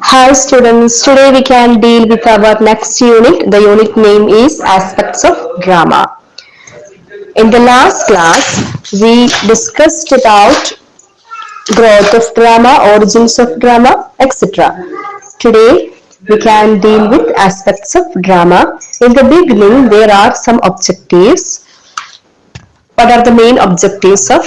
Hi students, today we can deal with our next unit. The unit name is Aspects of Drama. In the last class, we discussed about growth of drama, origins of drama, etc. Today, we can deal with aspects of drama. In the beginning, there are some objectives. What are the main objectives of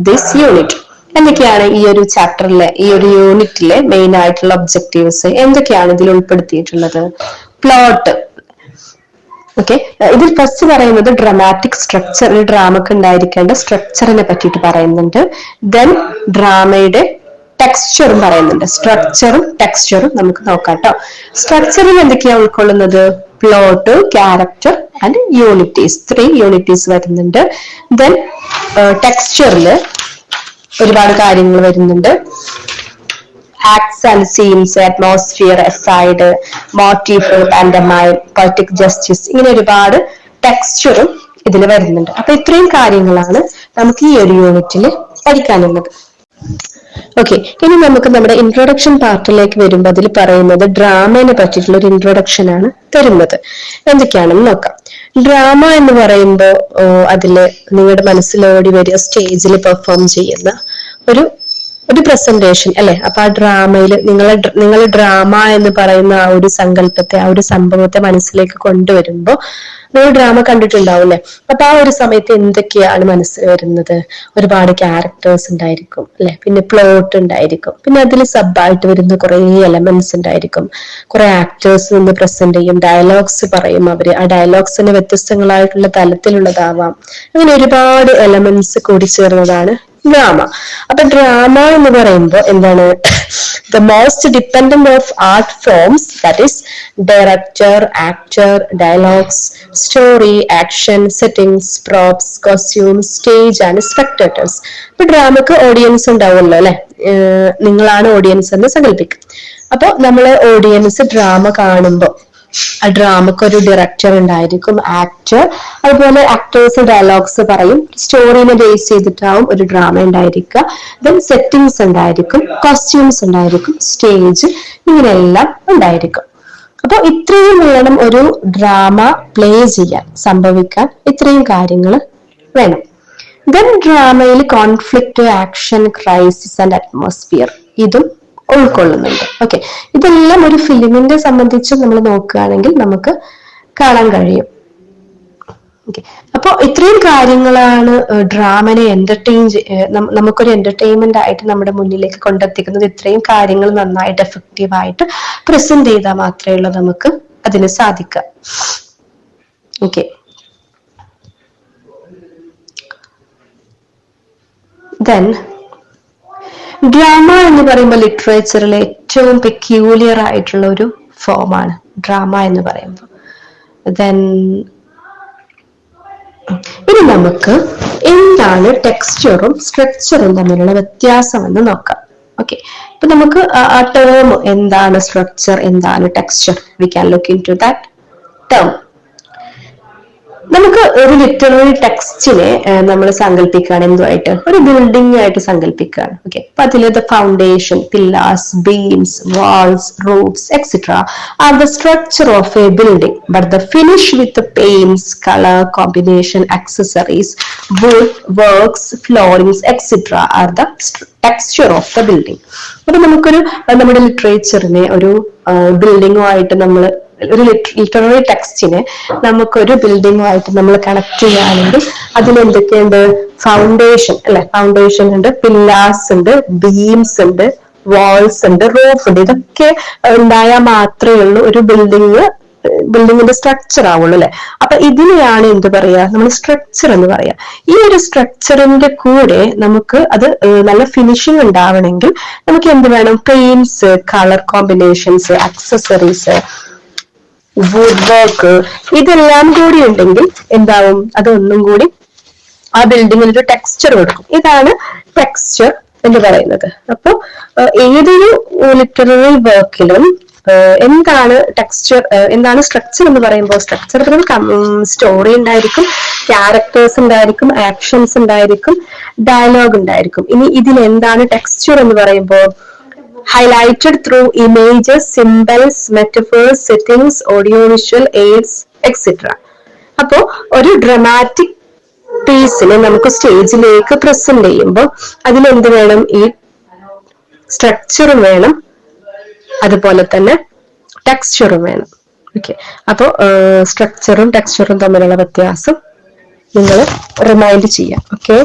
this unit? എന്തൊക്കെയാണ് ഈ ഒരു ചാപ്റ്ററിലെ ഈ ഒരു യൂണിറ്റിലെ main ആയിട്ടുള്ള objectives എന്തൊക്കെയാണ് ഇതിൽ ഉൾപ്പെടുത്തിയിട്ടുള്ളത്? പ്ലോട്ട്. ഓക്കെ, ഇതിൽ ഫസ്റ്റ് പറയുന്നത് ഡ്രാമാറ്റിക് സ്ട്രക്ചർ, ഒരു ഡ്രാമക്ക് ഉണ്ടായിരിക്കേണ്ട സ്ട്രക്ചറിനെ പറ്റിയിട്ട് പറയുന്നുണ്ട്. ദെൻ ഡ്രാമയുടെ ടെക്സ്ചറും പറയുന്നുണ്ട്. സ്ട്രക്ചറും ടെക്സ്ചറും നമുക്ക് നോക്കാം കേട്ടോ. സ്ട്രക്ചറിൽ എന്തൊക്കെയാണ് ഉൾക്കൊള്ളുന്നത്? Plot, character and unities. 3 unities വരുന്നുണ്ട്. ദെൻ ടെക്സ്ചറിൽ ഒരുപാട് കാര്യങ്ങൾ വരുന്നുണ്ട്. Acts and scenes, atmosphere, aside, motive, pantomime, poetic justice, ഇങ്ങനെ ഒരുപാട് ടെക്സ്ചറും ഇതിൽ വരുന്നുണ്ട്. അപ്പൊ ഇത്രയും കാര്യങ്ങളാണ് നമുക്ക് ഈ ഒരു യൂണിറ്റിൽ പഠിക്കാനുള്ളത്. ഓക്കെ, ഇനി നമുക്ക് നമ്മുടെ ഇൻട്രൊഡക്ഷൻ പാർട്ടിലേക്ക് വരുമ്പോൾ അതിൽ പറയുന്നത് ഡ്രാമയെ പറ്റിയിട്ടുള്ള ഒരു ഇൻട്രൊഡക്ഷൻ ആണ് തരുന്നത്. എന്തൊക്കെയാണെന്ന് നോക്കാം. ഡ്രാമ എന്ന് പറയുമ്പോൾ അതില് നിങ്ങളുടെ മനസ്സിലോടി വരിക സ്റ്റേജിൽ പെർഫോം ചെയ്യുന്ന ഒരു പ്രസന്റേഷൻ അല്ലെ. അപ്പൊ ആ ഡ്രാമയിൽ നിങ്ങൾ ഡ്രാമ എന്ന് പറയുന്ന ആ ഒരു സങ്കല്പത്തെ, ആ ഒരു സംഭവത്തെ മനസ്സിലേക്ക് കൊണ്ടുവരുമ്പോ നിങ്ങൾ ഡ്രാമ കണ്ടിട്ടുണ്ടാവും അല്ലെ. അപ്പൊ ആ ഒരു സമയത്ത് എന്തൊക്കെയാണ് മനസ്സിൽ വരുന്നത്? ഒരുപാട് ക്യാരക്ടേഴ്സ് ഉണ്ടായിരിക്കും അല്ലെ, പിന്നെ പ്ലോട്ട് ഉണ്ടായിരിക്കും, പിന്നെ അതിൽ സബായിട്ട് വരുന്ന കുറെ എലമെന്റ്സ് ഉണ്ടായിരിക്കും, കുറെ ആക്ടേഴ്സ് നിന്ന് പ്രസന്റ് ചെയ്യും, ഡയലോഗ്സ് പറയും അവര്. ആ ഡയലോഗ്സിന് വ്യത്യസ്തങ്ങളായിട്ടുള്ള തലത്തിലുള്ളതാവാം. അങ്ങനെ ഒരുപാട് എലമെന്റ്സ് കൂടി ചേർന്നതാണ് ഡ്രാമ. അപ്പൊ ഡ്രാമ എന്ന് പറയുമ്പോൾ എന്താണ്? The most dependent of art forms, that is director, actor, dialogues, story, action, settings, props, costumes, stage and spectators. ഇപ്പൊ ഡ്രാമക്ക് ഓഡിയൻസ് ഉണ്ടാവുമല്ലോ അല്ലെ. നിങ്ങളാണ് ഓഡിയൻസ് എന്ന് സങ്കല്പിക്കും. അപ്പൊ നമ്മള് ഓഡിയൻസ് ഡ്രാമ കാണുമ്പോ ആ ഡ്രാമക്ക് ഒരു ഡയറക്ടർ ഉണ്ടായിരിക്കും, ആക്ടർ, അതുപോലെ ആക്ടേഴ്സ് ഡയലോഗ്സ് പറയും. സ്റ്റോറിനെ ബേസ് ചെയ്തിട്ടാവും ഒരു ഡ്രാമ ഉണ്ടായിരിക്കുക. ദെൻ സെറ്റിംഗ്സ് ഉണ്ടായിരിക്കും, കോസ്റ്റ്യൂംസ് ഉണ്ടായിരിക്കും, സ്റ്റേജ്, ഇങ്ങനെയെല്ലാം ഉണ്ടായിരിക്കും. അപ്പൊ ഇത്രയും വേണം ഒരു ഡ്രാമ പ്ലേ ചെയ്യാൻ, സംഭവിക്കാൻ ഇത്രയും കാര്യങ്ങൾ വേണം. ദെൻ ഡ്രാമയിൽ conflict, action, crisis and atmosphere ഇതും ഉൾക്കൊള്ളുന്നുണ്ട്. ഓക്കെ, ഇതെല്ലാം ഒരു ഫിലിമിനെ സംബന്ധിച്ച് നമ്മൾ നോക്കുകയാണെങ്കിൽ നമുക്ക് കാണാൻ കഴിയും. ഓക്കെ, അപ്പൊ ഇത്രയും കാര്യങ്ങളാണ് ഡ്രാമനെ നമുക്കൊരു എന്റർടൈൻമെന്റ് ആയിട്ട് നമ്മുടെ മുന്നിലേക്ക് കൊണ്ടെത്തിക്കുന്നത്. ഇത്രയും കാര്യങ്ങൾ നന്നായിട്ട് എഫക്റ്റീവ് ആയിട്ട് പ്രസന്റ് ചെയ്താൽ മാത്രമേ ഉള്ളൂ നമുക്ക് അതിന് സാധിക്കുക. ഓക്കെ, ദെൻ ഡ്രാമ എന്ന് പറയുമ്പോൾ ലിറ്ററേച്ചറിലെ ഏറ്റവും പെക്യൂലിയർ ആയിട്ടുള്ള ഒരു ഫോമാണ് ഡ്രാമ എന്ന് പറയുമ്പോൾ. ദെൻ ഇനി നമുക്ക് എന്താണ് ടെക്സ്ചറും സ്ട്രക്ചറും തമ്മിലുള്ള വ്യത്യാസം എന്ന് നോക്കാം. ഓക്കെ, ഇപ്പൊ നമുക്ക് ആ ടേം എന്താണ്, സ്ട്രക്ചർ എന്താണ്, texture, we can look into that term. നമുക്ക് ഒരു ലിറ്റററി ടെക്സ്റ്റിനെ നമ്മൾ സങ്കല്പിക്കുകയാണ് എന്തുമായിട്ട്? ഒരു ബിൽഡിംഗ് ആയിട്ട് സങ്കല്പിക്കുകയാണ്. ഓക്കെ, അപ്പൊ അതിൽ the foundation, pillars, beams, walls, roofs etcetera are the structure of a building. But the finish with paints, colour combination, accessories, wood works, floorings etcetera are the texture of the building. അപ്പൊ നമ്മുടെ ലിറ്ററേച്ചറിനെ ഒരു ബിൽഡിങ്ങുമായിട്ട് ഒരു literary ടെക്സ്റ്റിനെ നമുക്കൊരു ബിൽഡിങ്ങുമായിട്ട് നമ്മൾ connect ചെയ്യുകയാണെങ്കിൽ അതിൽ എന്തൊക്കെയുണ്ട്? Foundation അല്ലെ, ഫൗണ്ടേഷൻ ഉണ്ട്, പില്ലേഴ്സ് ഉണ്ട്, ബീംസ് ഉണ്ട്, വാൾസ് ഉണ്ട്, റൂഫ് ഉണ്ട്. ഇതൊക്കെ ഉണ്ടായാൽ മാത്രമേ ഉള്ളൂ ഒരു ബിൽഡിങ്ങിന്റെ സ്ട്രക്ചർ ആവുള്ളൂ അല്ലെ. അപ്പൊ ഇതിനെയാണ് എന്ത് പറയാ? നമ്മൾ സ്ട്രക്ചർ എന്ന് പറയാ. ഈ ഒരു സ്ട്രക്ചറിന്റെ കൂടെ നമുക്ക് അത് നല്ല ഫിനിഷിംഗ് ഉണ്ടാവണമെങ്കിൽ നമുക്ക് എന്ത് വേണം? Paints, colour combinations, accessories, wood work, ഇതെല്ലാം കൂടി ഉണ്ടെങ്കിൽ എന്താവും? അതൊന്നും കൂടി ആ ബിൽഡിങ്ങിന് ഒരു ടെക്സ്ചർ കൊടുക്കും. ഇതാണ് ടെക്സ്ചർ എന്ന് പറയുന്നത്. അപ്പൊ ഏതൊരു ലിറ്റററി വർക്കിലും എന്താണ് ടെക്സ്ചർ, എന്താണ് സ്ട്രക്ചർ എന്ന് പറയുമ്പോൾ? സ്ട്രക്ചർ സ്റ്റോറി ഉണ്ടായിരിക്കും, ക്യാരക്ടേഴ്സ് ഉണ്ടായിരിക്കും, ആക്ഷൻസ് ഉണ്ടായിരിക്കും, ഡയലോഗ് ഉണ്ടായിരിക്കും. ഇനി ഇതിൽ എന്താണ് ടെക്സ്ചർ എന്ന് പറയുമ്പോൾ? highlighted through images, symbols, metaphors, settings, audiovisual aids, etc. അപ്പോൾ ഒരു ഡ്രമാറ്റിക് പീസിനെ നമുക്ക് സ്റ്റേജിലേക്ക് പ്രസന്റ് ചെയ്യുമ്പോൾ അതിലെന്ത് വേണം? ഈ സ്ട്രക്ചറും വേണം, അതുപോലെ തന്നെ ടെക്സ്ചറും വേണം. ഓക്കെ, അപ്പോ സ്ട്രക്ചറും ടെക്സ്ചറും തമ്മിലുള്ള വ്യത്യാസം നിങ്ങൾ റിമൈൻഡ് ചെയ്യാം. Okay,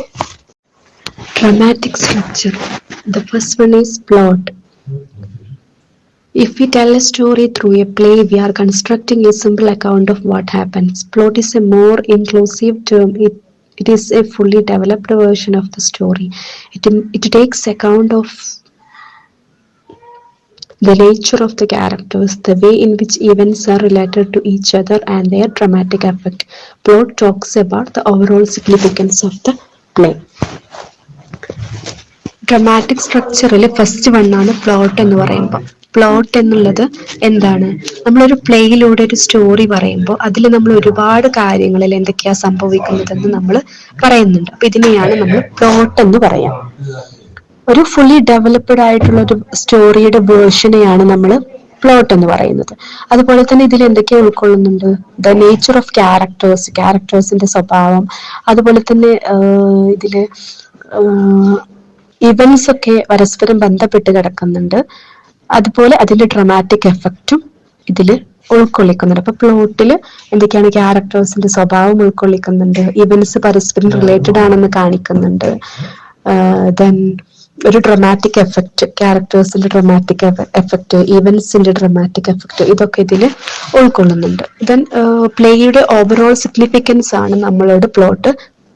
dramatic structure. The first one is plot. If we tell a story through a play, we are constructing a simple account of what happens. Plot is a more inclusive term. It is a fully developed version of the story. It takes account of the nature of the characters, the way in which events are related to each other, and their dramatic effect. Plot talks about the overall significance of the play. Dramatic സ്ട്രക്ചറിൽ first വണ്ണാണ് plot എന്ന് പറയുമ്പോൾ. Plot എന്നുള്ളത് എന്താണ്? നമ്മളൊരു പ്ലേയിലൂടെ ഒരു story പറയുമ്പോൾ അതിൽ നമ്മൾ ഒരുപാട് കാര്യങ്ങളിൽ എന്തൊക്കെയാ സംഭവിക്കുന്നതെന്ന് നമ്മൾ പറയുന്നുണ്ട്. അപ്പൊ ഇതിനെയാണ് നമ്മൾ പ്ലോട്ട് എന്ന് പറയാം. ഒരു ഫുള്ളി ഡെവലപ്ഡ് ആയിട്ടുള്ള ഒരു സ്റ്റോറിയുടെ വേർഷനെയാണ് നമ്മൾ പ്ലോട്ട് എന്ന് പറയുന്നത്. അതുപോലെ തന്നെ ഇതിൽ എന്തൊക്കെയാ ഉൾക്കൊള്ളുന്നുണ്ട്? ദ നേച്ചർ ഓഫ് ക്യാരക്ടേഴ്സിന്റെ സ്വഭാവം, അതുപോലെ തന്നെ ഇതില് ഇവന്റ്സ് ഒക്കെ പരസ്പരം ബന്ധപ്പെട്ട് കിടക്കുന്നുണ്ട്. അതുപോലെ അതിന്റെ ഡ്രമാറ്റിക് എഫക്റ്റും ഇതിൽ ഉൾക്കൊള്ളിക്കുന്നുണ്ട്. അപ്പൊ പ്ലോട്ടില് എന്തൊക്കെയാണ്? ക്യാരക്ടേഴ്സിന്റെ സ്വഭാവം ഉൾക്കൊള്ളിക്കുന്നുണ്ട്, ഇവന്റ്സ് പരസ്പരം റിലേറ്റഡ് ആണെന്ന് കാണിക്കുന്നുണ്ട്, ദെൻ ഒരു ഡ്രമാറ്റിക് എഫക്റ്റ്, ക്യാരക്ടേഴ്സിന്റെ ഡ്രമാറ്റിക് എഫക്റ്റ്, ഇവന്റ്സിന്റെ ഡ്രമാറ്റിക് എഫക്റ്റ്, ഇതൊക്കെ ഇതിൽ ഉൾക്കൊള്ളുന്നുണ്ട്. ദെൻ പ്ലേയുടെ ഓവറോൾ സിഗ്നിഫിക്കൻസ് ആണ് നമ്മളോട് പ്ലോട്ട്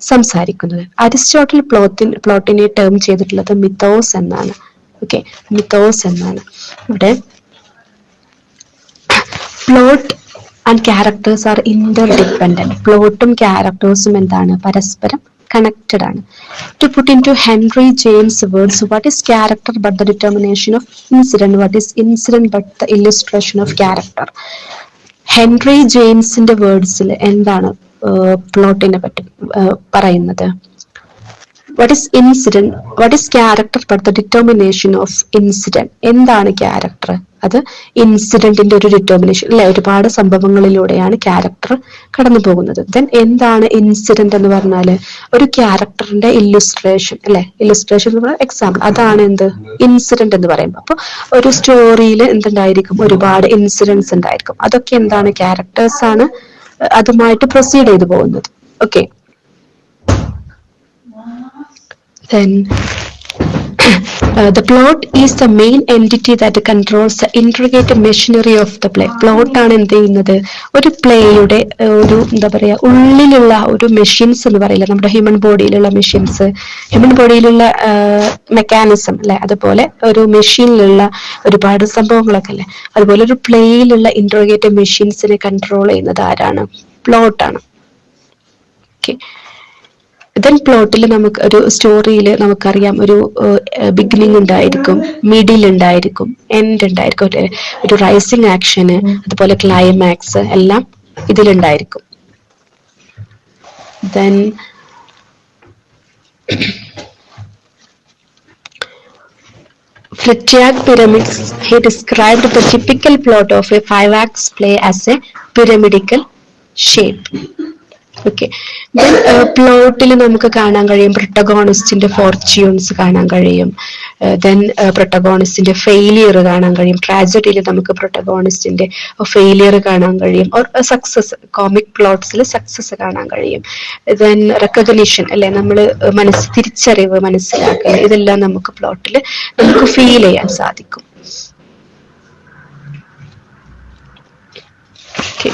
സംസാരിക്കുന്നത്. അരിസ്റ്റോട്ടിൽ പ്ലോട്ടിനെ ടേം ചെയ്തിട്ടുള്ളത് മിത്തോസ് എന്നാണ്. ഓക്കെ, മിത്തോസ് എന്നാണ്. ഇവിടെ plot and characters are interdependent. പ്ലോട്ടും ക്യാരക്ടേഴ്സും എന്താണ്? പരസ്പരം connected ആണ്. To put into Henry James' words, what is character but the determination of incident? What is incident but the illustration of character? Henry ജെയിംസിന്റെ വേർഡ്സിൽ എന്താണ് പ്ലോട്ടിനെ പറ്റി പറയുന്നത്? What is incident? What is character but the determination of incident? എന്താണ് character? അത് ഇൻസിഡന്റിന്റെ ഒരു determination അല്ലെ. ഒരുപാട് സംഭവങ്ങളിലൂടെയാണ് ക്യാരക്ടർ കടന്നു പോകുന്നത്. ദെൻ എന്താണ് ഇൻസിഡന്റ് എന്ന് പറഞ്ഞാല്? ഒരു ക്യാരക്ടറിന്റെ ഇല്ലുസ്ട്രേഷൻ അല്ലെ. ഇല്ലുസ്ട്രേഷൻ എന്ന് പറഞ്ഞാൽ എക്സാമ്പിൾ, അതാണ് എന്ത്? ഇൻസിഡന്റ് എന്ന് പറയുമ്പോൾ. അപ്പൊ ഒരു സ്റ്റോറിയിൽ എന്തുണ്ടായിരിക്കും? ഒരുപാട് ഇൻസിഡൻസ് ഉണ്ടായിരിക്കും. അതൊക്കെ എന്താണ്? ക്യാരക്ടേഴ്സ് ആണ് അതുമായിട്ട് പ്രൊസീഡ് ചെയ്തു പോകുന്നത്. Okay, then the plot is the main entity that controls the intricate machinery of the play. Plot ആണ് എന്ത് ചെയ്യുന്നത്? ഒരു പ്ലേയുടെ ഒരു എന്താ പറയാ ഉള്ളിലുള്ള ഒരു മെഷീൻസ് എന്ന് പറയില്ല, നമ്മുടെ ഹ്യൂമൻ ബോഡിയിലുള്ള മെഷീൻസ്, ഹ്യൂമൻ ബോഡിയിലുള്ള മെക്കാനിസം അല്ലെ, അതുപോലെ ഒരു മെഷീനിലുള്ള ഒരുപാട് സംഭവങ്ങളൊക്കെ അല്ലെ, അതുപോലെ ഒരു പ്ലേയിലുള്ള ഇൻട്രിക്കേറ്റ് മെഷീൻസിനെ കൺട്രോൾ ചെയ്യുന്നത് ആരാണ്? പ്ലോട്ടാണ്. ഓക്കെ, ദെൻ പ്ലോട്ടിൽ നമുക്ക് ഒരു സ്റ്റോറിയിൽ നമുക്കറിയാം ഒരു ബിഗിനിങ് ഉണ്ടായിരിക്കും, മിഡിൽ ഉണ്ടായിരിക്കും, എൻഡ് ഉണ്ടായിരിക്കും, ഒരു റൈസിങ് ആക്ഷന്, അതുപോലെ ക്ലൈമാക്സ് എല്ലാം ഇതിലുണ്ടായിരിക്കും. Then Fritiac pyramids, he described the typical plot of a 5-act play as a pyramidal shape. Okay, പ്ലോട്ടിൽ നമുക്ക് കാണാൻ കഴിയും പ്രൊട്ടഗോണിസ്റ്റിന്റെ ഫോർച്യൂൺസ് കാണാൻ കഴിയും, ദെൻ പ്രൊട്ടഗോണിസ്റ്റിന്റെ ഫെയിലിയർ കാണാൻ കഴിയും. ട്രാജഡിയിൽ നമുക്ക് പ്രൊട്ടഗോണിസ്റ്റിന്റെ ഫെയിലിയർ കാണാൻ കഴിയും, ഓർ സക്സസ്, കോമിക് പ്ലോട്ട്സിൽ സക്സസ് കാണാൻ കഴിയും. ദെൻ റെക്കഗ്നിഷൻ അല്ലെ, നമ്മൾ തിരിച്ചറിവ്, മനസ്സിലാക്കൽ, ഇതെല്ലാം നമുക്ക് പ്ലോട്ടിൽ നമുക്ക് ഫീൽ ചെയ്യാൻ സാധിക്കും. Okay,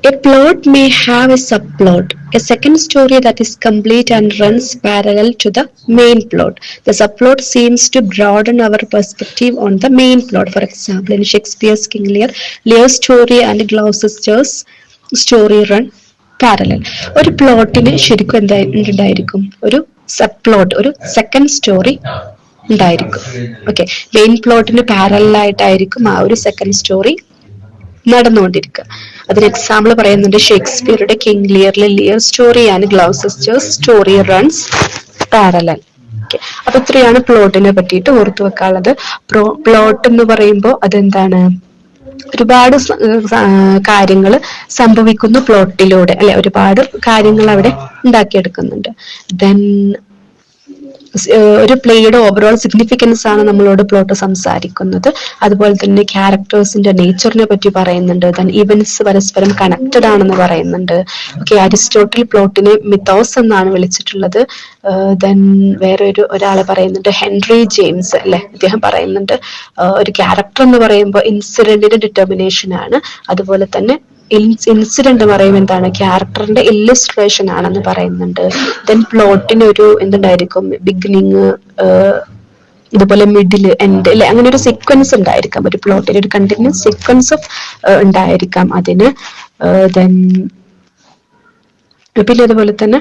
a plot may have a subplot, a second story that is complete and runs parallel to the main plot. The subplot seems to broaden our perspective on the main plot. For example, in Shakespeare's King Lear, Lear's story and Gloucester's story run parallel. ഒരു പ്ലോട്ടിന് ശരിക്കും എന്തായിട്ടുണ്ടായിരിക്കും? ഒരു sub plot, ഒരു second story ഉണ്ടായിരിക്കും. Okay, main പ്ലോട്ടിന് പാരലായിട്ടായിരിക്കും ആ ഒരു സെക്കൻഡ് സ്റ്റോറി നടന്നുകൊണ്ടിരിക്കുക. അതിന് എക്സാമ്പിൾ പറയുന്നുണ്ട് ഷേക്സ്പിയറുടെ കിങ് ലിയറിലെ Lear story and Gloucester's story runs parallel. Okay, അപ്പൊ ഇത്രയാണ് പ്ലോട്ടിനെ പറ്റിയിട്ട് ഓർത്തു വെക്കാനുള്ളത്. പ്ലോട്ട് എന്ന് പറയുമ്പോൾ അതെന്താണ്, ഒരുപാട് കാര്യങ്ങൾ സംഭവിക്കുന്നു പ്ലോട്ടിലൂടെ അല്ലെ, ഒരുപാട് കാര്യങ്ങൾ അവിടെ ഉണ്ടാക്കിയെടുക്കുന്നുണ്ട്. ദെൻ ഒരു പ്ലേയുടെ ഓവറോൾ സിഗ്നിഫിക്കൻസ് ആണ് നമ്മളോട് പ്ലോട്ട് സംസാരിക്കുന്നത്. അതുപോലെ തന്നെ ക്യാരക്ടേഴ്സിന്റെ നേച്ചറിനെ പറ്റി പറയുന്നുണ്ട്. ദെൻ ഇവന്റ്സ് പരസ്പരം കണക്റ്റഡ് ആണെന്ന് പറയുന്നുണ്ട്. ഓക്കെ, അരിസ്റ്റോട്ടിൽ പ്ലോട്ടിനെ മിത്തോസ് എന്നാണ് വിളിച്ചിട്ടുള്ളത്. ദെൻ വേറെ ഒരാളെ പറയുന്നുണ്ട്, ഹെൻറി ജെയിംസ് അല്ലെ, അദ്ദേഹം പറയുന്നുണ്ട് ഒരു ക്യാരക്ടർ എന്ന് പറയുമ്പോൾ ഇൻസിഡന്റിന്റെ ഡിറ്റർമിനേഷൻ ആണ്. അതുപോലെ തന്നെ ഇൻസിഡന്റ് പറയുമ്പോൾ എന്താണ്, ക്യാരക്ടറിന്റെ ഇല്ലുസ്ട്രേഷൻ ആണെന്ന് പറയുന്നുണ്ട്. ദെൻ പ്ലോട്ടിന് ഒരു എന്തുണ്ടായിരിക്കും, ബിഗിനിങ്, ഇതുപോലെ മിഡില്, എൻഡ് അല്ലെ, അങ്ങനെ ഒരു സീക്വൻസ് ഉണ്ടായിരിക്കാം. ഒരു പ്ലോട്ടിന് ഒരു കണ്ടിന്യൂസ് സീക്വൻസ് ഓഫ് ഉണ്ടായിരിക്കാം അതിന്. ദെൻ പിന്നെ അതുപോലെ തന്നെ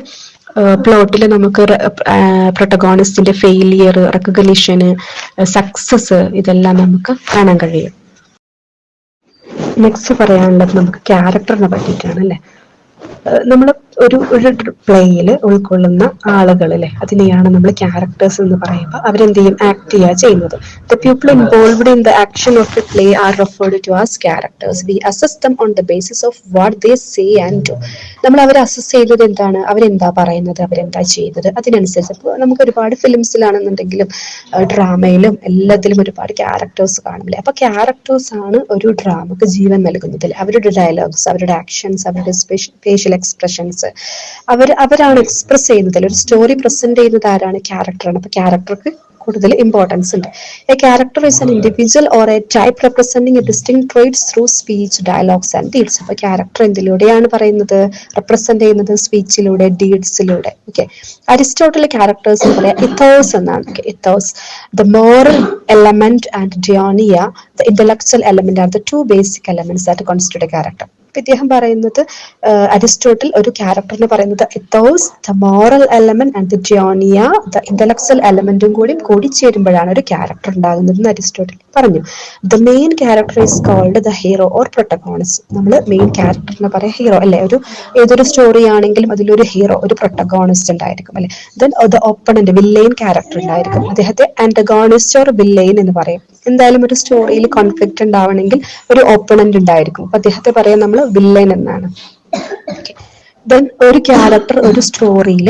പ്ലോട്ടിൽ നമുക്ക് പ്രൊട്ടഗോണിസ്റ്റിന്റെ ഫെയിലിയർ, റെക്കഗ്നിഷന്, സക്സസ്, ഇതെല്ലാം നമുക്ക് കാണാൻ കഴിയും. നെക്സ്റ്റ് പറയാനുള്ളത് നമുക്ക് ക്യാരക്ടറിനെ പറ്റിയിട്ടാണ് അല്ലെ. നമ്മൾ ഒരു പ്ലേയിൽ ഉൾക്കൊള്ളുന്ന ആളുകൾ അല്ലെ, അതിനെയാണ് നമ്മൾ ക്യാരക്ടേഴ്സ് എന്ന് പറയുമ്പോൾ അവരെന്ത് ചെയ്യും, ആക്ട് ചെയ്യുക ചെയ്യുന്നത്. The people involved in the action of the play are referred to as characters. We assess them on the basis of what they say and do. നമ്മൾ അവരെ അസസ് ചെയ്തത് എന്താണ്, അവരെന്താ പറയുന്നത്, അവരെന്താ ചെയ്തത്, അതിനനുസരിച്ച്. അപ്പോൾ നമുക്ക് ഒരുപാട് ഫിലിംസിലാണെന്നുണ്ടെങ്കിലും ഡ്രാമയിലും എല്ലാത്തിലും ഒരുപാട് ക്യാരക്ടേഴ്സ് കാണുമല്ലേ. അപ്പൊ ക്യാരക്ടേഴ്സ് ആണ് ഒരു ഡ്രാമക്ക് ജീവൻ നൽകുന്നത്. അവരുടെ ഡയലോഗ്സ്, അവരുടെ ആക്ഷൻസ്, അവരുടെ ഫേഷ്യൽ എക്സ്പ്രഷൻസ്, അവരാണ് എക്സ്പ്രസ് ചെയ്യുന്നത്. ഒരു സ്റ്റോറി പ്രസന്റ് ചെയ്യുന്നത് ആരാണ്, ക്യാരക്ടറാണ്. അപ്പൊ ക്യാരക്ടർക്ക് കൂടുതൽ ഇമ്പോർട്ടൻസ് ഉണ്ട്. A character is an individual or A type representing A distinct traits through speech, dialogues and deeds. അപ്പൊ ക്യാരക്ടർ എന്തിലൂടെയാണ് പറയുന്നത്, റെപ്രസെന്റ് ചെയ്യുന്നത്, സ്പീച്ചിലൂടെ, ഡീഡ്സിലൂടെ. ഓക്കെ, അരിസ്റ്റോട്ടിലെ ക്യാരക്ടേഴ്സ് എന്ന് പറയാം ഇത്തോസ് എന്നാണ്. Ethos, the moral element and dianoia, the intellectual element are the two basic elements that constitute a character. ഇദ്ദേഹം പറയുന്നത്, Aristotle ഒരു ക്യാരക്ടറിന് പറയുന്നത് ethos, the moral element and the dianoia, the intellectual എലമെന്റും കൂടി ചേരുമ്പോഴാണ് ഒരു ക്യാരക്ടർ ഉണ്ടാകുന്നത് എന്ന് അരിസ്റ്റോട്ടിൽ പറഞ്ഞു. The main character is called the hero or protagonist. നമ്മൾ മെയിൻ ക്യാരക്ടറിന് പറയാം ഹീറോ അല്ലെ. ഏതൊരു സ്റ്റോറി ആണെങ്കിലും അതിലൊരു ഹീറോ, ഒരു പ്രൊട്ടഗോണിസ്റ്റ് ഉണ്ടായിരിക്കും അല്ലെ. ദെൻ ദ ഓപ്പണന്റ്, വില്ലെയിൻ ക്യാരക്ടർ ഉണ്ടായിരിക്കും. അദ്ദേഹത്തെ ആന്റഗോണിസ്റ്റ് ഓർ വില്ലെയിൻ എന്ന് പറയും. എന്തായാലും ഒരു സ്റ്റോറിയിൽ കോൺഫ്ലിക്റ്റ് ഉണ്ടാവണമെങ്കിൽ ഒരു ഓപ്പണന്റ് ഉണ്ടായിരിക്കും. അപ്പൊ അദ്ദേഹത്തെ പറയാം നമ്മൾ വില്ലൻ എന്നാണ്. ദെൻ ഒരു ക്യാരക്ടർ ഒരു സ്റ്റോറിയിൽ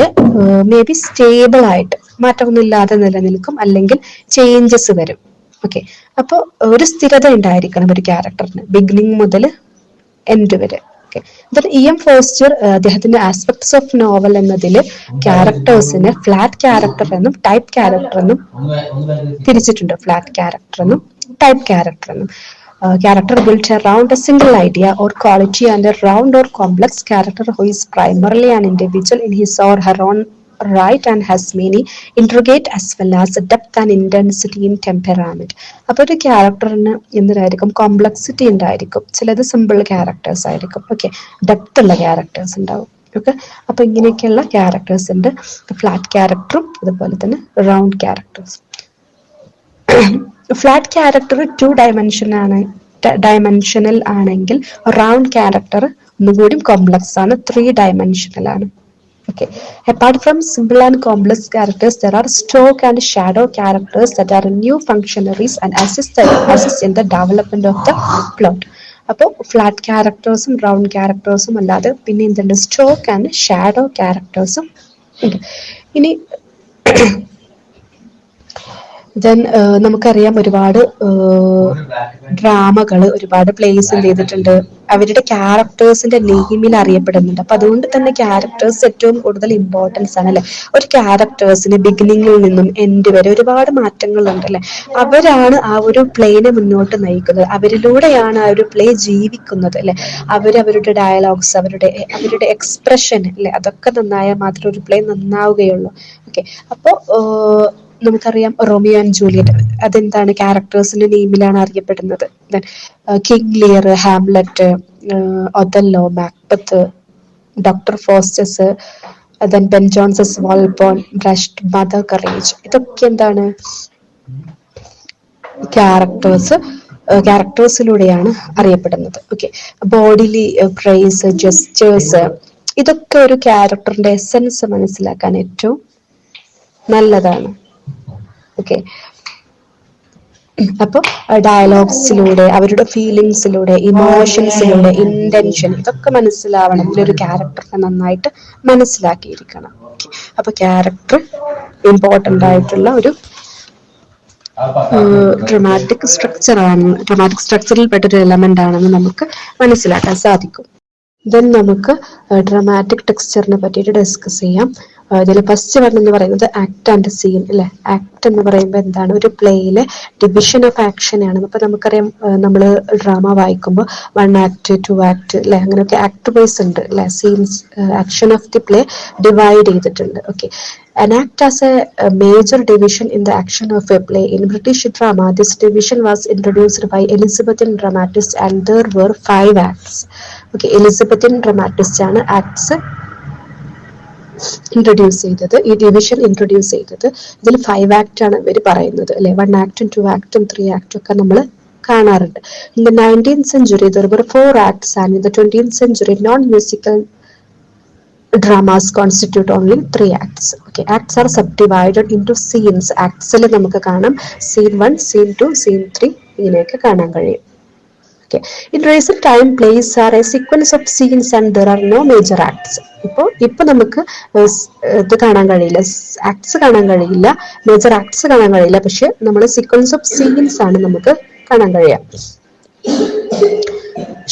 മേ ബി സ്റ്റേബിൾ ആയിട്ട് മാറ്റമൊന്നുമില്ലാതെ നിലനിൽക്കും, അല്ലെങ്കിൽ ചേഞ്ചസ് വരും. ഓക്കെ, അപ്പോൾ ഒരു സ്ഥിരത ഉണ്ടായിരിക്കണം ഒരു ക്യാരക്ടറിന്, ബിഗിനിങ് മുതൽ എൻഡ് വരെ. ഇ.എം. ഫോസ്റ്റർ അദ്ദേഹത്തിന്റെ ആസ്പെക്ട്സ് ഓഫ് നോവൽ എന്നതിൽ ക്യാരക്ടേഴ്സിനെ ഫ്ലാറ്റ് ക്യാരക്ടർ എന്നും ടൈപ്പ് ക്യാരക്ടർ എന്നും തിരിച്ചിട്ടുണ്ട്. ഫ്ലാറ്റ് ക്യാരക്ടർ എന്നും ടൈപ്പ് ക്യാരക്ടർ എന്നും. Character built around a single idea or quality, and a round or complex character who is primarily an individual in his or her own right and has many intricate as well as depth and intensity in temperament. അപ്പോൾ ഒരു ക്യാരക്ടറിന് എന്തായിരിക്കും, complexity ഉണ്ടായിരിക്കും. ചിലത് simple characters ആയിരിക്കും. Okay, depth ഉള്ള characters ഉണ്ടാവും. Okay, അപ്പൊ ഇങ്ങനെയൊക്കെയുള്ള ക്യാരക്ടേഴ്സ് ഉണ്ട്. ഫ്ലാറ്റ് ക്യാരക്ടറും അതുപോലെ തന്നെ റൗണ്ട് ക്യാരക്ടേഴ്സും. ഫ്ലാറ്റ് ക്യാരക്ടർ 2 ഡയമെൻഷനൽ ആണെങ്കിൽ റൗണ്ട് ക്യാരക്ടർ ഒന്നുകൂടി കോംപ്ലക്സ് ആണ്, 3 ഡയമെൻഷനൽ ആണ്. Okay. Apart from simple and complex characters, there are stroke and shadow characters that are new functionaries and assist in the development of the plot. അപ്പോൾ flat ക്യാരക്ടേഴ്സും round ക്യാരക്ടേഴ്സും അല്ലാതെ പിന്നെ എന്തുണ്ട്, stroke and shadow ക്യാരക്ടേഴ്സും ഉണ്ട്. ഇനി then നമുക്കറിയാം ഒരുപാട് ഡ്രാമകൾ, ഒരുപാട് place എന്ത് ചെയ്തിട്ടുണ്ട്, അവരുടെ ക്യാരക്ടേഴ്സിന്റെ നെയിമിൽ അറിയപ്പെടുന്നുണ്ട്. അപ്പൊ അതുകൊണ്ട് തന്നെ ക്യാരക്ടേഴ്സ് ഏറ്റവും കൂടുതൽ ഇമ്പോർട്ടൻസ് ആണ് അല്ലെ. ഒരു ക്യാരക്ടേഴ്സിന് ബിഗിനിങ്ങിൽ നിന്നും എൻഡ് വരെ ഒരുപാട് മാറ്റങ്ങളുണ്ട് അല്ലെ. അവരാണ് ആ ഒരു പ്ലേനെ മുന്നോട്ട് നയിക്കുന്നത്, അവരിലൂടെയാണ് ആ ഒരു പ്ലേ ജീവിക്കുന്നത് അല്ലെ. അവരുടെ ഡയലോഗ്സ്, അവരുടെ എക്സ്പ്രഷൻ അല്ലെ, അതൊക്കെ നന്നായാൽ മാത്രമേ ഒരു പ്ലേ നന്നാവുകയുള്ളൂ. ഓക്കെ, അപ്പോ നമുക്കറിയാം റോമിയോ ആൻഡ് ജൂലിയറ്റ്, അതെന്താണ്, ക്യാരക്ടേഴ്സിന്റെ നെയിമിലാണ് അറിയപ്പെടുന്നത്. King Lear, Hamlet, Othello, Macbeth, Doctor Faustus, then Ben Jonson's Volpone, Brecht's, Mother Courage, ഇതൊക്കെ എന്താണ്, ക്യാരക്ടേഴ്സിലൂടെയാണ് അറിയപ്പെടുന്നത്. ഓക്കെ, ബോഡിലി പ്രൈസ്, ജെസ്റ്റേഴ്സ്, ഇതൊക്കെ ഒരു ക്യാരക്ടറിന്റെ എസൻസ് മനസ്സിലാക്കാൻ ഏറ്റവും നല്ലതാണ്. ഓക്കെ. അപ്പോൾ ഡയലോഗ്സിലൂടെ, അവരുടെ ഫീലിങ്സിലൂടെ, ഇമോഷൻസിലൂടെ, ഇന്റൻഷൻ, ഇതൊക്കെ മനസ്സിലാവണം. ഒരു ക്യാരക്ടറിനെ നന്നായിട്ട് മനസ്സിലാക്കിയിരിക്കണം. അപ്പൊ ക്യാരക്ടർ ഇമ്പോർട്ടൻ്റ് ആയിട്ടുള്ള ഒരു ഡ്രമാറ്റിക് സ്ട്രക്ചറിൽ പെട്ടൊരു എലമെന്റ് ആണെന്ന് നമുക്ക് മനസ്സിലാക്കാൻ സാധിക്കും. ദെൻ നമുക്ക് ഡ്രമാറ്റിക് ടെക്സ്ചറിനെ പറ്റിയിട്ട് ഡിസ്കസ് ചെയ്യാം. ഇതിൽ ഫസ്റ്റ് വൺ എന്ന് പറയുന്നത് ആക്ട് ആൻഡ് സീൻ അല്ലെ. ആക്ട് എന്ന് പറയുമ്പോൾ എന്താണ്? ഒരു പ്ലേയിലെ ഡിവിഷൻ ഓഫ് ആക്ഷൻ ആണ്. അപ്പൊ നമുക്കറിയാം, നമ്മൾ ഡ്രാമ വായിക്കുമ്പോൾ 1 ആക്ട് 2 ആക്ട് അല്ലെ, അങ്ങനെയൊക്കെ ആക്ട് വൈസ് ഉണ്ട് അല്ലെ. Scenes, action of the play divide ചെയ്തിട്ടുണ്ട്. Okay. An act as a major division in the action of a play. In British drama, this division was introduced by Elizabethan dramatists and there were 5 acts. Okay, Elizabethan dramatists ആണ് acts introduce ചെയ്തത്, ഈ division introduce ചെയ്തത്. ഇതിൽ 5 act ആണ് ഇവർ പറയുന്നത് അല്ലെ. 1 ആക്ടും 2 ആക്ടും 3 ആക്ടും ഒക്കെ നമ്മൾ കാണാറുണ്ട്. In the 19th century, there were 4 acts and in the 20th century, non-musical dramas constitute only 3 acts. Okay, acts are subdivided into scenes. Actsൽ നമുക്ക് കാണാം scene 1, scene 2, scene 3 ഇങ്ങനെയൊക്കെ കാണാൻ കഴിയും. Okay. In recent time, plays are a sequence of scenes and there are no major acts. ഇപ്പൊ നമുക്ക് ഇത് കാണാൻ കഴിയില്ല, ആക്ട്സ് കാണാൻ കഴിയില്ല, മേജർ ആക്ട്സ് കാണാൻ കഴിയില്ല. പക്ഷെ നമ്മൾ സീക്വൻസ് ഓഫ് സീൻസ് ആണ് നമുക്ക് കാണാൻ കഴിയുക.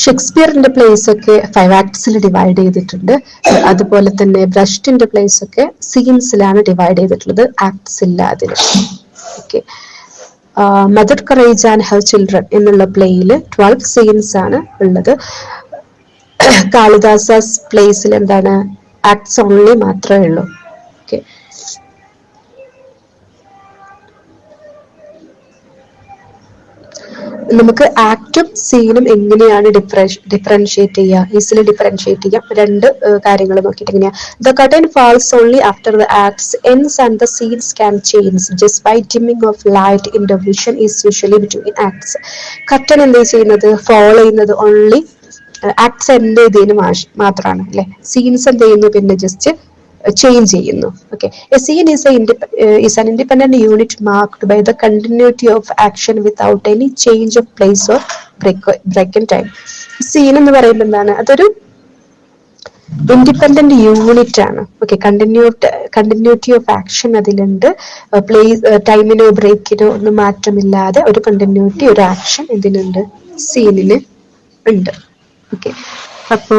ഷേക്സ്പിയറിന്റെ പ്ലേസ് ഒക്കെ 5 ആക്ട്സിൽ ഡിവൈഡ് ചെയ്തിട്ടുണ്ട്. അതുപോലെ തന്നെ ബ്രഷ്റ്റിന്റെ പ്ലേസ് ഒക്കെ സീൻസിലാണ് ഡിവൈഡ് ചെയ്തിട്ടുള്ളത്, ആക്ട്സ് ഇല്ല അതിൽ. Okay. Mother courage and her children എന്നുള്ള പ്ലേയിൽ 12 സീൻസ് ആണ് ഉള്ളത്. കാളിദാസസ് പ്ലേസിൽ എന്താണ്? ആക്ട്സ് ഓൺലി മാത്രമേ ഉള്ളൂ. ഓക്കെ. നമുക്ക് ആക്ടും സീനും എങ്ങനെയാണ് ഡിഫറൻഷിയേറ്റ് ചെയ്യുക, ഈസിലി ഡിഫറൻഷിയേറ്റ് ചെയ്യാം. 2 കാര്യങ്ങൾ നോക്കിയിട്ട് എങ്ങനെയാ? The curtain falls only after the acts ends and the scenes can change just by dimming of light in the vision is usually between acts. Curtain എന്താ ചെയ്യുന്നത്? ഫോളോ ചെയ്യുന്നത് ഓൺലി ആക്ട്സ് എൻഡ് ചെയ്തതിന് മാത്രമാണ് അല്ലെ. സീൻസ് എന്ത് ചെയ്യുന്നു? പിന്നെ just change ചെയ്യുന്നു. Okay, a scene is an independent unit marked by the continuity of action without any change of place or break in time. Scene എന്ന് പറയുമ്പോൾ എന്താണ്? അതൊരു ഇൻഡിപെൻഡന്റ് യൂണിറ്റ് ആണ്. ഓക്കെ. കണ്ടിന്യൂറ്റി ഓഫ് ആക്ഷൻ അതിലുണ്ട്. ടൈമിനോ ബ്രേക്കിനോ ഒന്നും മാറ്റമില്ലാതെ ഒരു കണ്ടിന്യൂറ്റി, ഒരു ആക്ഷൻ ഇതിനുണ്ട്, സീനിന് ഉണ്ട്. ഓക്കെ. അപ്പോ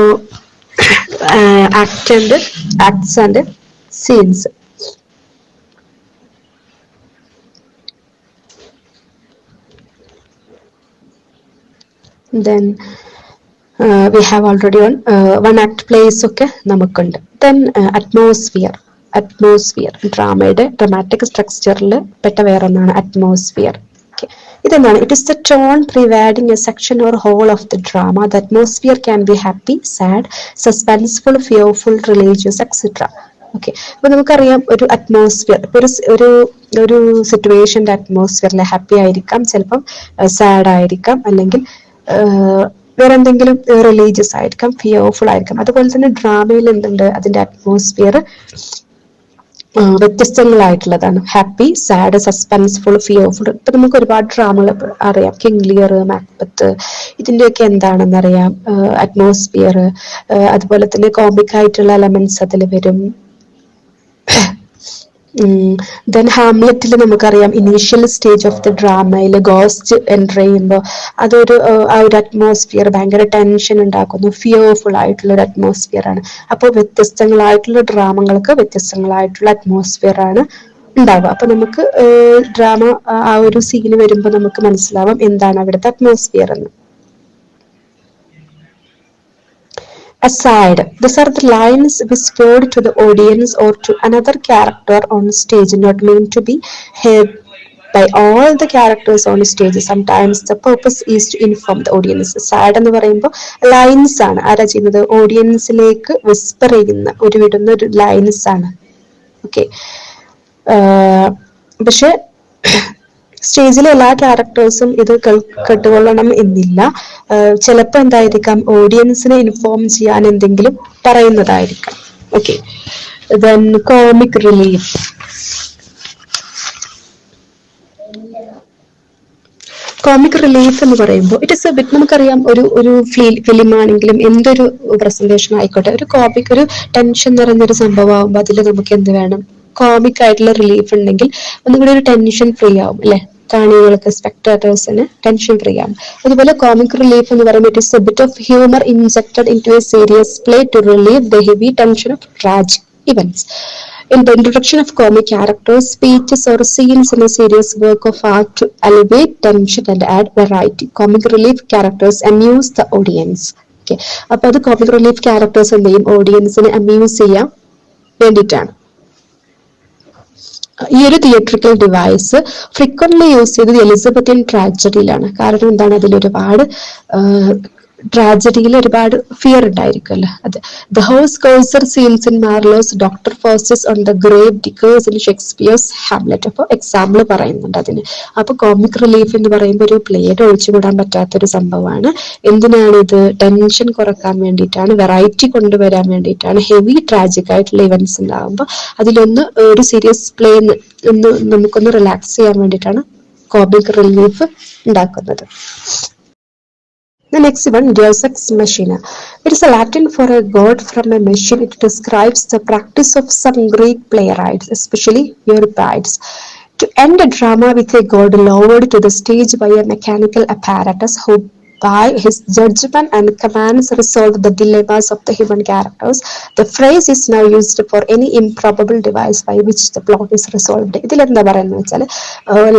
acts and scenes. Then we have already on 1 act plays ഒക്കെ നമുക്കുണ്ട്. Then atmosphere ഡ്രാമയുടെ ഡ്രമാറ്റിക് സ്ട്രക്ചറിൽ പെട്ട വേറൊന്നാണ് അറ്റ്മോസ്ഫിയർ. ഇതെന്താണ്? It is the tone pervading a section or whole of the drama. The atmosphere can be happy, sad, suspenseful, fearful, religious, etcetera. Okay. അപ്പൊ നമുക്കറിയാം ഒരു atmosphere, ഒരു സിറ്റുവേഷന്റെ അറ്റ്മോസ്ഫിയറിൽ ഹാപ്പി ആയിരിക്കാം, ചിലപ്പം സാഡ് ആയിരിക്കാം, അല്ലെങ്കിൽ വേറെ എന്തെങ്കിലും റിലീജിയസ് ആയിരിക്കാം, ഫിയർഫുൾ ആയിരിക്കാം. അതുപോലെ തന്നെ ഡ്രാമയിൽ എന്തുണ്ട്? അതിന്റെ അറ്റ്മോസ്ഫിയർ വ്യത്യസ്തങ്ങളായിട്ടുള്ളതാണ്. Happy, sad, suspenseful, fearful. ഇപ്പൊ നമുക്ക് ഒരുപാട് ഡ്രാമകൾ അറിയാം. കിങ് ലിയർ, മാക്ബത്ത്, ഇതിന്റെയൊക്കെ എന്താണെന്ന് അറിയാം, അറ്റ്മോസ്ഫിയർ. അതുപോലെ തന്നെ കോമിക് ആയിട്ടുള്ള എലമെന്റ്സ് അതിൽ വരും. ദെൻ ഹാംലെറ്റിൽ നമുക്കറിയാം ഇനീഷ്യൽ സ്റ്റേജ് ഓഫ് ദി ഡ്രാമയിൽ ഗോസ്റ്റ് എൻ്റർ ചെയ്യുമ്പോൾ അതൊരു ആ ഒരു അറ്റ്മോസ്ഫിയർ ഭയങ്കര ടെൻഷൻ ഉണ്ടാക്കുന്നു, ഫിയർഫുൾ ആയിട്ടുള്ള ഒരു അറ്റ്മോസ്ഫിയർ ആണ്. അപ്പോൾ വ്യത്യസ്തങ്ങളായിട്ടുള്ള ഡ്രാമകൾക്ക് വ്യത്യസ്തങ്ങളായിട്ടുള്ള അറ്റ്മോസ്ഫിയർ ആണ് ഉണ്ടാവുക. അപ്പൊ നമുക്ക് ഡ്രാമ ആ ഒരു സീന് വരുമ്പോൾ നമുക്ക് മനസ്സിലാവും എന്താണ് അവിടുത്തെ അറ്റ്മോസ്ഫിയർ എന്ന്. Aside, these are the lines whispered to the audience or to another character on stage, not meant to be heard by all the characters on stage. Sometimes the purpose is to inform the audience. Aside എന്ന് പറയുമ്പോൾ lines ആണ്. ആരാ ചെയ്യുന്നത്? ഓഡിയൻസിലേക്ക് Whisper ചെയ്യുന്ന വിടുന്ന ഒരു lines ആണ്. Okay. പക്ഷെ സ്റ്റേജിലെ എല്ലാ ക്യാരക്ടേഴ്സും ഇത് കേട്ടുകൊള്ളണം എന്നില്ല. ചിലപ്പോൾ എന്തായിരിക്കാം, ഓഡിയൻസിനെ ഇൻഫോം ചെയ്യാൻ എന്തെങ്കിലും പറയുന്നതായിരിക്കാം. Okay. Then comic relief. Comic relief എന്ന് പറയുമ്പോൾ ഇറ്റ് ഇസ് എ ബിറ്റ്, നമുക്കറിയാം ഒരു ഫിലിം ആണെങ്കിലും എന്തൊരു പ്രസന്റേഷൻ ആയിക്കോട്ടെ, ഒരു കോമിക് ഒരു ടെൻഷൻ നിറഞ്ഞൊരു സംഭവം ആകുമ്പോൾ അതിൽ നമുക്ക് എന്ത് വേണം, കോമിക് ആയിട്ടുള്ള റിലീഫ് ഉണ്ടെങ്കിൽ ഒന്നും കൂടി ഒരു ടെൻഷൻ ഫ്രീ ആവും അല്ലെ, കാണികൾക്ക് സ്പെക്ടേറ്റേഴ്സിന് ടെൻഷൻ ഫ്രീ ആവും. അതുപോലെ കോമിക് റിലീഫ് എന്ന് പറയുമ്പോൾ it is a bit of humour injected into a serious play to relieve the heavy tension of tragic events. In the introduction of comic characters, speeches or scenes in a serious work of art to elevate tension and add variety. Comic relief characters amuse the audience. Okay. അപ്പോൾ അത് comic relief characters എന്ത് ചെയ്യും, ഓഡിയൻസിനെ amuse ചെയ്യാൻ വേണ്ടിയിട്ടാണ്. ഈ ഒരു theatrical device frequently use ചെയ്തത് Elizabethan ട്രാജഡിയിലാണ്. കാരണം എന്താണ്, അതിലൊരുപാട് ട്രാജഡിയിൽ ഒരുപാട് ഫിയർ ഉണ്ടായിരിക്കുമല്ലോ. അത് the horse courser scenes in Marlowe's Doctor Faustus on the grave diggers in Shakespeare's Hamlet. അപ്പോൾ എക്സാമ്പിൾ പറയുന്നുണ്ട് അതിന്. അപ്പൊ കോമിക് റിലീഫ് എന്ന് പറയുമ്പോൾ ഒരു പ്ലേയുടെ ഒഴിച്ചുകൂടാൻ പറ്റാത്തൊരു സംഭവമാണ്. എന്തിനാണ് ഇത്, ടെൻഷൻ കുറക്കാൻ വേണ്ടിയിട്ടാണ്, വെറൈറ്റി കൊണ്ടുവരാൻ വേണ്ടിയിട്ടാണ്. ഹെവി ട്രാജിക് ആയിട്ടുള്ള ഇവന്റ്സ് ഉണ്ടാകുമ്പോൾ അതിലൊന്ന് ഒരു സീരിയസ് പ്ലേ ഒന്ന് നമുക്കൊന്ന് റിലാക്സ് ചെയ്യാൻ വേണ്ടിയിട്ടാണ് കോമിക് റിലീഫ് ഉണ്ടാക്കുന്നത്. The next one, Deus ex machina. It is a Latin for a god from a machine. It describes the practice of some Greek playwrights, especially Euripides, to end a drama with a god lowered to the stage by a mechanical apparatus who by his judgment and commands resolve the dilemmas of the human characters. The phrase is now used for any improbable device by which the plot is resolved. ഇതിൽ എന്താ പറയുന്നത് വെച്ചാൽ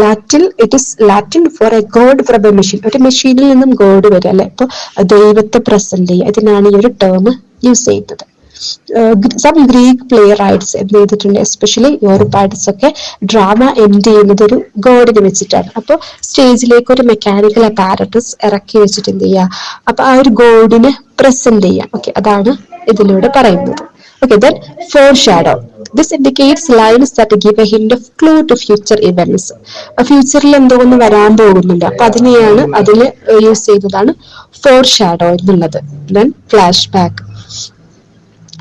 Latin, it is Latin for a god from a machine. ഒരു മെഷീനിൽ നിന്നും God വരിക അല്ലെ, ഇപ്പൊ ദൈവത്തെ പ്രസന്റ് ചെയ്യുക, ഇതിനാണ് ഈ ഒരു ടേം യൂസ് ചെയ്യുന്നത്. സം ഗ്രീക്ക് പ്ലേ റൈറ്റ്സ് എന്ത് ചെയ്തിട്ടുണ്ട്, എസ്പെഷ്യലി യൂറിപ്പൈഡ്സ് ഒക്കെ ഡ്രാമ എൻഡ് ചെയ്യുന്നത് ഒരു ഗോഡിനെ വെച്ചിട്ടാണ്. അപ്പോൾ സ്റ്റേജിലേക്ക് ഒരു മെക്കാനിക്കൽ അപ്പാരറ്റസ് ഇറക്കി വെച്ചിട്ട് എന്ത് ചെയ്യുക, അപ്പൊ ആ ഒരു ഗോഡിനെ പ്രസന്റ് ചെയ്യാം. ഓക്കെ, അതാണ് ഇതിലൂടെ പറയുന്നത്. Okay, then foreshadow. This indicates lines that give a hint of clue to future events. ഫ്യൂച്ചറിൽ എന്തോന്ന് വരാൻ പോകുന്നുണ്ട്, അപ്പൊ അതിനെയാണ് അതിൽ യൂസ് ചെയ്തതാണ് foreshadow എന്നുള്ളത്. Then flashback.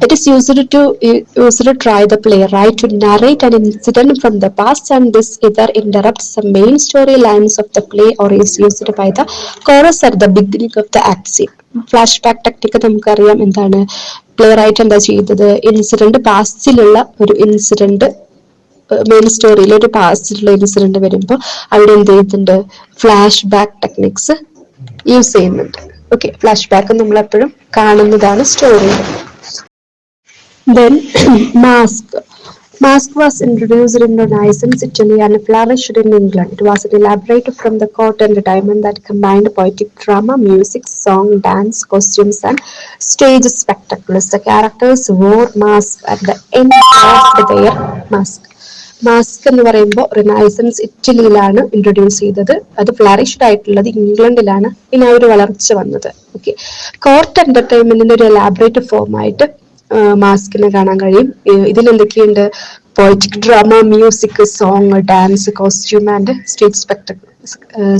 It is used to try the playwright to narrate an incident from the past, and this either interrupts the main story lines of the play or is used by the chorus at the beginning of the act scene. Flashback technique നമുക്കറിയാം എന്താണ്, play right എന്താ ചെയ്തത്, incident പാസ്റ്റിലുള്ള ഒരു incident, main സ്റ്റോറിയിൽ ഒരു പാസ്റ്റിലുള്ള incident വരുമ്പോൾ അവിടെ എന്ത് ചെയ്യുന്നുണ്ട്, ഫ്ലാഷ് ബാക്ക് ടെക്നിക്സ് യൂസ് ചെയ്യുന്നുണ്ട്. ഓക്കെ, ഫ്ലാഷ് ബാക്ക് നമ്മൾ എപ്പോഴും കാണുന്നതാണ് സ്റ്റോറിയിൽ. Then mask. Mask was introduced in Renaissance Italy and flourished in England. It was elaborated from the court entertainment that combined poetic drama, music, song, dance, costumes, and stage spectacles. The characters wore masks at the end of their mask. Mask എന്ന് പറയുമ്പോൾ renaissance ഇറ്റലിയിലാണ് introduce ചെയ്തത്. അത് flourished ആയിട്ടുള്ളത് ഇംഗ്ലണ്ടിലാണ് പിന്നെ ആ ഒരു വളർച്ച വന്നത്. ഓക്കെ, കോർട്ട് എന്റർടൈൻമെന്റിന്റെ ഒരു എലാബറേറ്റ് ഫോമായിട്ട് മാസ്കിനെ കാണാൻ കഴിയും. ഇതിൽ എന്തൊക്കെയുണ്ട്, poetic drama, music, song, dance, costume and stage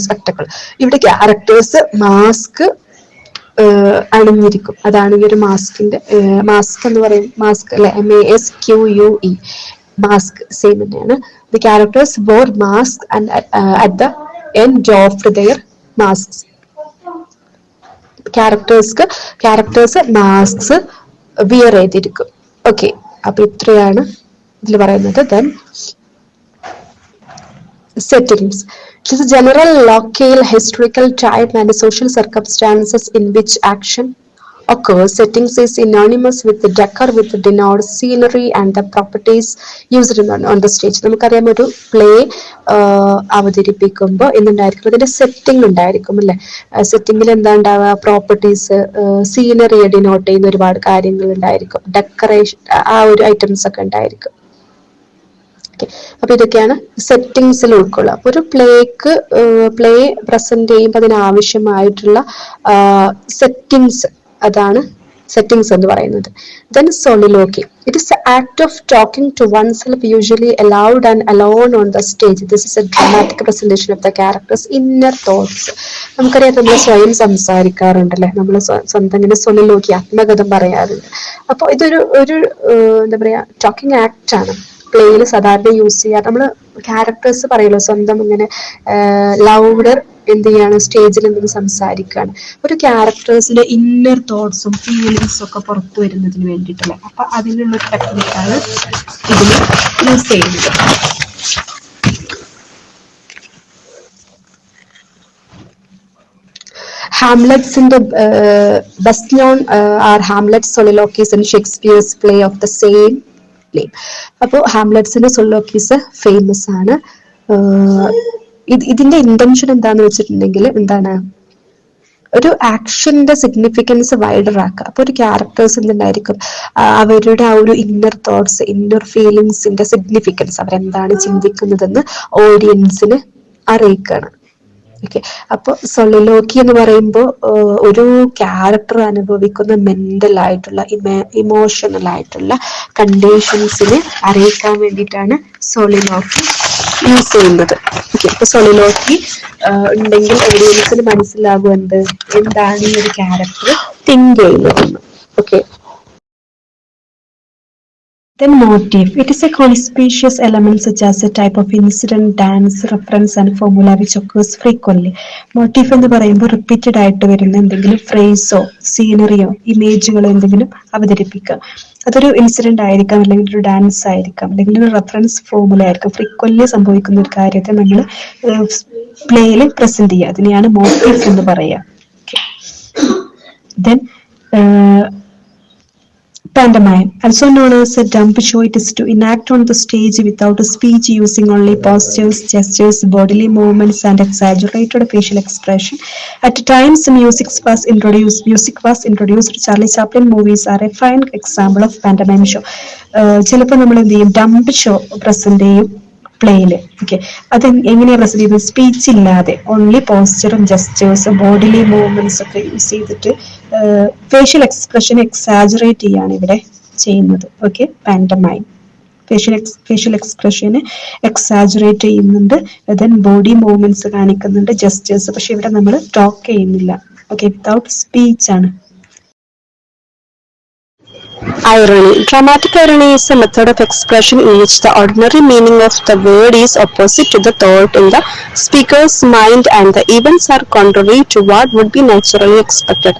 spectacle. ഇവിടെ ക്യാരക്ടേഴ്സ് മാസ്ക് അണിഞ്ഞിരിക്കും. അതാണ് ഈ ഒരു മാസ്കിന്റെ മാസ്ക് എന്ന് പറയും. മാസ്ക് അല്ലെ, MASQUE, മാസ്ക് സെയിം തന്നെയാണ്. The characters wore mask and at the end of their mask. Characters masks wear ചെയ്തിരിക്കും. ഓക്കെ, അപ്പൊ ഇത്രയാണ് ഇതിൽ പറയുന്നത്. Then settings. It is a general locale, historical time and social circumstances in which action occurs. Settings is synonymous with the decor, with the denotes scenery and the properties used on the stage. നമുക്കറിയാം ഒരു play അവതരിപ്പിക്കുമ്പോൾ എന്തുണ്ടായിരിക്കും, അതിന്റെ setting ഉണ്ടായിരിക്കും അല്ലെ. സെറ്റിംഗിൽ എന്താ ഉണ്ടാവുക, properties, സീനറിയെ denote ചെയ്യുന്ന ഒരുപാട് കാര്യങ്ങൾ ഉണ്ടായിരിക്കും, ഡെക്കറേഷൻ, ആ ഒരു ഐറ്റംസ് ഒക്കെ ഉണ്ടായിരിക്കും. അപ്പൊ ഇതൊക്കെയാണ് സെറ്റിംഗ്സിൽ ഉൾക്കൊള്ളുക. അപ്പൊ ഒരു പ്ലേ പ്രസന്റ് ചെയ്യുമ്പോൾ അതിനാവശ്യമായിട്ടുള്ള സെറ്റിംഗ്സ്, അതാണ് സെറ്റിംഗ്സ് എന്ന് പറയുന്നത്. Then soliloquy. It is the act of talking to oneself, usually aloud and alone on the stage. This is a dramatic presentation of the character's inner thoughts. നമുക്കറിയാം, നമ്മൾ സ്വയം സംസാരിക്കാറുണ്ടല്ലേ, നമ്മൾ സ്വന്തം ഇങ്ങനെ soliloquy, ആത്മകഥം പറയാറുണ്ട്. അപ്പോൾ ഇതൊരു എന്താ പറയാ, ടോക്കിംഗ് ആക്ട് ആണ്. പ്ലേയിൽ സാധാരണ യൂസ് ചെയ്യാറ് നമ്മൾ ക്യാരക്ടേഴ്സ് പറയുമല്ലോ, സ്വന്തം ഇങ്ങനെ ലൗഡർ എന്ത് ചെയ്യാണ്, സ്റ്റേജിൽ നിന്ന് സംസാരിക്കുകയാണ്. ഒരു ക്യാരക്ടേഴ്സിന്റെ ഇന്നർ തോട്ട്സും ഫീലിങ്സും ഒക്കെ പുറത്തു വരുന്നതിന് വേണ്ടിയിട്ടുള്ള, അപ്പൊ അതിനുള്ള ഒരു ടെക്നിക്കാണ് ഇതിൽ യൂസ് ചെയ്യുന്നത്. ഹാംലെറ്റ്സിന്റെ best known are Hamlet soliloquies in Shakespeare's play of the same name. അപ്പോൾ ഹാംലെറ്റ്സിന്റെ സൊളിലോക്കീസ് ഫേമസ് ആണ്. ഇതിന്റെ ഇന്റൻഷൻ എന്താന്ന് വെച്ചിട്ടുണ്ടെങ്കിൽ എന്താണ്, ഒരു ആക്ഷന്റെ സിഗ്നിഫിക്കൻസ് വൈഡർ ആക്കുക. അപ്പൊ ഒരു ക്യാരക്ടേഴ്സ് എന്തുണ്ടായിരിക്കും, അവരുടെ ആ ഒരു ഇന്നർ തോട്ട്സ്, ഇന്നർ ഫീലിങ്സിന്റെ സിഗ്നിഫിക്കൻസ്, അവരെന്താണ് ചിന്തിക്കുന്നതെന്ന് ഓഡിയൻസിന് അറിയിക്കുകയാണ്. ഓക്കെ, അപ്പൊ സൊളിലോക്കി എന്ന് പറയുമ്പോൾ ഒരു ക്യാരക്ടർ അനുഭവിക്കുന്ന മെന്റൽ ആയിട്ടുള്ള ഇമോഷണൽ ആയിട്ടുള്ള കണ്ടീഷൻസിനെ അറിയിക്കാൻ വേണ്ടിയിട്ടാണ് സൊളിലോക്കി യൂസ് ചെയ്യുന്നത്. ഓക്കെ, അപ്പൊ സൊളിലോക്കി ഉണ്ടെങ്കിൽ ഓഡിയൻസിന് മനസ്സിലാകും എന്താണ് ഈ ഒരു ക്യാരക്ടർ തിങ്ക് ചെയ്യുന്നതെന്ന്. Okay, then motif. It is a conspicuous element such as a type of incident, dance, reference and formula which occurs frequently. Motif എന്ന് പറയുമ്പോൾ റിപ്പീറ്റഡ് ആയിട്ട് വരുന്ന എന്തെങ്കിലും ഫ്രേസോ സീനറിയോ ഇമേജുകളോ എന്തെങ്കിലും അവതരിപ്പിക്കുക. അതൊരു ഇൻസിഡന്റ് ആയിരിക്കാം, അല്ലെങ്കിൽ ഒരു ഡാൻസ് ആയിരിക്കാം, അല്ലെങ്കിൽ ഒരു റെഫറൻസ് ഫോർമുല ആയിരിക്കും. ഫ്രീക്വന്റ്ലി സംഭവിക്കുന്ന ഒരു കാര്യത്തെ നമ്മൾ പ്ലേയിൽ പ്രസന്റ് ചെയ്യുക, അതിനെയാണ് മോട്ടീഫ് എന്ന് പറയുക. Then pantomime, also known as a dumb show, it is to enact on the stage without speech, using only postures, gestures, bodily movements and exaggerated facial expression. At times music was introduced. Charlie Chaplin movies are a fine example of pantomime show. ചിലപ്പോൾ നമ്മൾ എന്ത് ചെയ്യും, dumb show present ചെയ്യും പ്ലേയില്. Okay, അത് എങ്ങനെയാ present ചെയ്യുന്നത്, speech ഇല്ലാതെ only പോസ്ചറും ജസ്റ്റേഴ്സും bodily movements ഒക്കെ യൂസ് ചെയ്തിട്ട് ഫേഷ്യൽ എക്സ്പ്രഷൻ എക്സാജറേറ്റ് ചെയ്യാണ് ഇവിടെ ചെയ്യുന്നത്. ഓക്കെ, പാൻറ്റമൈം ഫേഷ്യൽ എക്സ്പ്രഷന് എക്സാജറേറ്റ് ചെയ്യുന്നുണ്ട്, ദെൻ ബോഡി മൂവ്മെന്റ്സ് കാണിക്കുന്നുണ്ട്, ജസ്റ്റേഴ്സ്. പക്ഷെ ഇവിടെ നമ്മൾ ടോക്ക് ചെയ്യുന്നില്ല. ഓക്കെ, വിത്തൗട്ട് സ്പീച്ച് ആണ്. Irony. Dramatic irony is a method of expression in which the ordinary meaning of the word is opposite to the thought in the speaker's mind and the events are contrary to what would be naturally expected.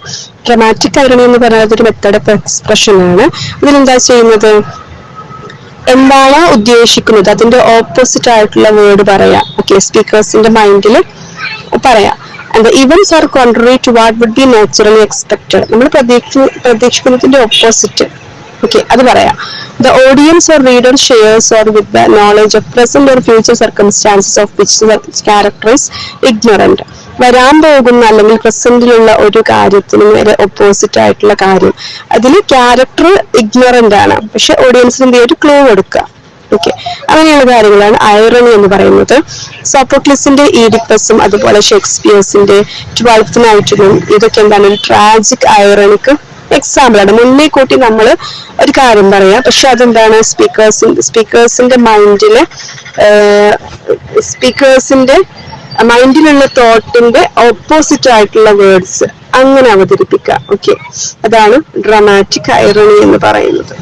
Dramatic irony എന്ന് പറയുന്നത് ഒരു method of expression ആണ്. ഇതിലെന്താ ചെയ്യുന്നത്, എന്താണോ ഉദ്ദേശിക്കുന്നത് അതിന്റെ opposite ആയിട്ടുള്ള വേർഡ് പറയാം. ഓക്കെ, സ്പീക്കേഴ്സിന്റെ മൈൻഡിൽ പറയാം. And the events are contrary to what would be naturally expected. നമ്മൾ പ്രതീക്ഷിക്കുന്നതിന്റെ ഓപ്പോസിറ്റ്. ഓക്കെ, അത് പറയാം. The audience or reader shares or with the knowledge of present or future circumstances of which the character is ignorant. വരാൻ പോകുന്ന അല്ലെങ്കിൽ പ്രസന്റിലുള്ള ഒരു കാര്യത്തിന് നേരെ opposite ആയിട്ടുള്ള കാര്യം, അതിൽ ക്യാരക്ടർ ഇഗ്നോറന്റ് ആണ്, പക്ഷെ ഓഡിയൻസിന് എന്ത് ഒരു ക്ലൂ കൊടുക്കുക. ഓക്കെ, അങ്ങനെയുള്ള കാര്യങ്ങളാണ് ഐറണി എന്ന് പറയുന്നത്. സോഫോക്ലിസിന്റെ ഈഡിപ്പസും അതുപോലെ ഷേക്സ്പിയേഴ്സിന്റെ 12th നൈറ്റിലും ഇതൊക്കെ എന്താണ്, ഒരു ട്രാജിക് ഐറണിക്ക് എക്സാമ്പിൾ ആണ്. മുന്നേ കൂട്ടി നമ്മൾ ഒരു കാര്യം പറയാം, പക്ഷെ അതെന്താണ് സ്പീക്കേഴ്സിന്റെ മൈൻഡിലുള്ള തോട്ടിന്റെ ഓപ്പോസിറ്റ് ആയിട്ടുള്ള വേർഡ്സ് അങ്ങനെ അവതരിപ്പിക്കുക. ഓക്കെ, അതാണ് ഡ്രാമാറ്റിക് ഐറണി എന്ന് പറയുന്നത്.